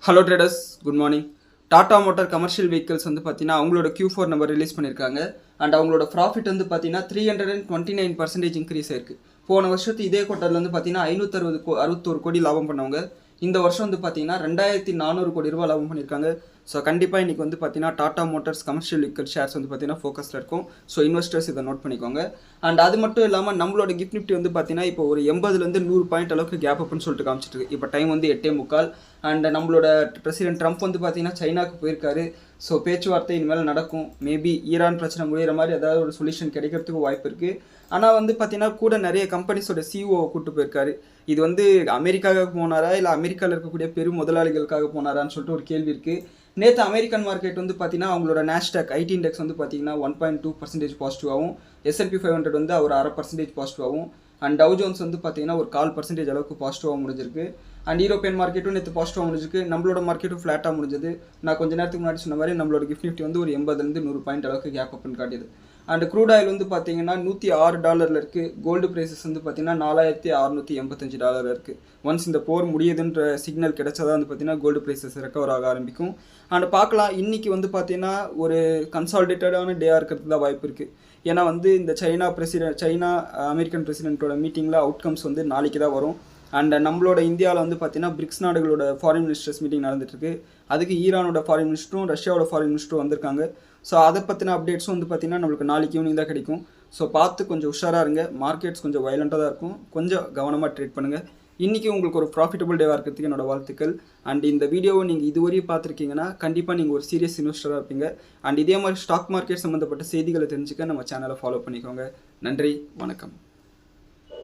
Hello traders, good morning. Tata motor commercial vehicles வந்து பார்த்தீங்கன்னா அவங்களோட Q4 நம்பர் ரிலீஸ் பண்ணியிருக்காங்க. அண்ட் அவங்களோட ப்ராஃபிட் வந்து பார்த்தீங்கன்னா 329% இன்க்ரீஸ் ஆயிருக்கு. போன வருஷத்து இதே குவார்ட்டர்ல வந்து பார்த்தீங்கன்னா 561 கோடி லாபம் பண்ணவங்க இந்த வருஷம் வந்து பார்த்தீங்கன்னா 2400 கோடி ரூபாய் லாபம் பண்ணியிருக்காங்க. ஸோ கண்டிப்பாக இன்றைக்கி வந்து பார்த்தீங்கன்னா Tata Motors commercial vehicle shares வந்து பார்த்தீங்கன்னா ஃபோக்கஸில் இருக்கும். ஸோ இன்வெஸ்டர்ஸ் இதை நோட் பண்ணிக்கோங்க. அண்ட் அது மட்டும் இல்லாமல் நம்மளோட கிஃப்ட் நிஃப்டி வந்து பார்த்தீங்கன்னா இப்போ ஒரு 80லேருந்து 100 பாயிண்ட் அளவுக்கு கேப் அப்னு சொல்லிட்டு காமிச்சிட்டு இருக்கு. இப்போ டைம் வந்து 8:45. அண்ட் நம்மளோட பிரசிடென்ட் ட்ரம்ப் வந்து பார்த்தீங்கன்னா சைனாவுக்கு போயிருக்காரு. ஸோ பேச்சுவார்த்தை இனிமேல் நடக்கும். மேபி ஈரான் பிரச்சனை முடிகிற மாதிரி ஏதாவது ஒரு சொல்யூஷன் கிடைக்கிறதுக்கு வாய்ப்பு இருக்குது. ஆனால் வந்து பார்த்தீங்கன்னா கூட நிறைய கம்பெனிஸோட சிஓவை கூப்பிட்டு போயிருக்காரு. இது வந்து அமெரிக்காவுக்கு போனாரா இல்லை அமெரிக்காவில் இருக்கக்கூடிய பெரும் முதலாளிகளுக்காக போனாரான்னு சொல்லிட்டு ஒரு கேள்வி இருக்குது. நேற்று அமெரிக்கன் மார்க்கெட் வந்து பார்த்தீங்கன்னா அவங்களோட நாஸ்டாக் ஐடி இண்டெக்ஸ் வந்து பார்த்தீங்கன்னா 1.2% பாசிட்டிவாகவும், S&P 500 வந்து ஒரு 0.5% பாசிட்டிவாகவும், அண்ட் டவ் ஜோன்ஸ் வந்து பார்த்தீங்கன்னா ஒரு 0.25% அளவுக்கு பாசிட்டிவாக முடிஞ்சிருக்கு. அண்ட் யூரோப்பியன் மார்க்கெட்டும் நேற்று பாசிட்டிவாக முடிஞ்சிருக்கு. நம்மளோட மார்க்கெட்டும் ஃப்ளாட்டாக முடிஞ்சது. நான் கொஞ்சம் நேரத்துக்கு முன்னாடி சொன்ன மாதிரி நம்மளோட கிஃப்ட் நிஃப்டி வந்து ஒரு 80லேருந்து 100 பாயிண்ட் அளவுக்கு கேப் அப்னு காட்டியது. அண்ட் க்ரூட் ஆயில் வந்து பார்த்தீங்கன்னா $106 இருக்குது. கோல்டு ப்ரைஸஸ் வந்து பார்த்தீங்கன்னா $4685 இருக்குது. ஒன்ஸ் இந்த போர் முடியுதுன்ற சிக்னல் கிடைச்சதா வந்து பார்த்தீங்கன்னா கோல்டு ப்ரைஸஸ் ரெக்கவர் ஆக ஆரம்பிக்கும். அண்ட் பார்க்கலாம், இன்றைக்கி வந்து பார்த்தீங்கன்னா ஒரு கன்சால்டேட்டடான டேயாக இருக்கிறது தான் வாய்ப்பு இருக்குது. ஏன்னா வந்து இந்த சைனா அமெரிக்கன் பிரசிடென்ட்டோட மீட்டிங்கில் அவுட்கம்ஸ் வந்து நாளைக்கு தான் வரும். அண்ட் நம்மளோட இந்தியாவில் வந்து பார்த்தீங்கன்னா பிரிக்ஸ் நாடுகளோட ஃபாரின் மினிஸ்டர்ஸ் மீட்டிங் நடந்துட்டுருக்கு. அதுக்கு ஈரானோட ஃபாரின் மினிஸ்டரும் ரஷ்யாவோட ஃபாரின் மினிஸ்டரும் வந்திருக்காங்க. ஸோ அதை பற்றின அப்டேட்ஸும் வந்து பார்த்தீங்கன்னா நம்மளுக்கு நாளைக்கு ஈவினிங் தான் கிடைக்கும். ஸோ பார்த்து கொஞ்சம் உஷாராக இருங்க. மார்க்கெட்ஸ் கொஞ்சம் வயலண்ட்டாக தான் இருக்கும். கொஞ்சம் கவனமாக ட்ரேட் பண்ணுங்கள். இன்றைக்கி உங்களுக்கு ஒரு ப்ராஃபிட்டபிள் டேவாக இருக்கிறதுக்கு என்னோட வாழ்த்துக்கள். அண்ட் இந்த வீடியோவை நீங்கள் இதுவரையும் பார்த்துருக்கீங்கன்னா கண்டிப்பாக நீங்கள் ஒரு சீரியஸ் இன்வெஸ்டராக இருப்பீங்க. அண்ட் இதே மாதிரி ஸ்டாக் மார்க்கெட் சம்மந்தப்பட்ட செய்திகளை தெரிஞ்சுக்க நம்ம சேனலை ஃபாலோ பண்ணிக்கோங்க. நன்றி, வணக்கம்.